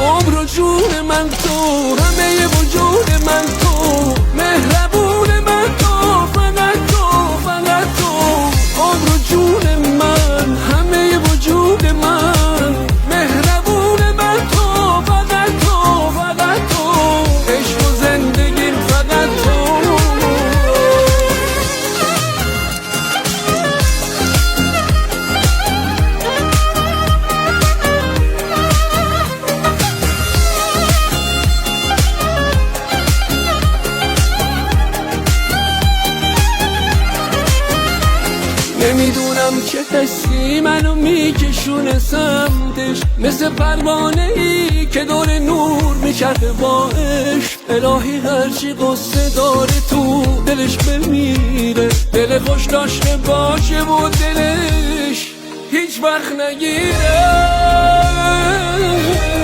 عمر و جون من تو، همه وجود من تو، مهربون من تو، فقط تو، فقط تو. عمر و جون من، همه وجود من، مهربون من تو، فقط تو، فقط تو. عشق و زندگیم فقط تو. نمیدونم چه حسی منو میکشونه سمتش، مثل پروانه ای که دور نور میچرخه با عشق. الهی هرچی قصه داره تو دلش بمیره، دل خوش داشته باشه و دلش هیچ وقت نگیره.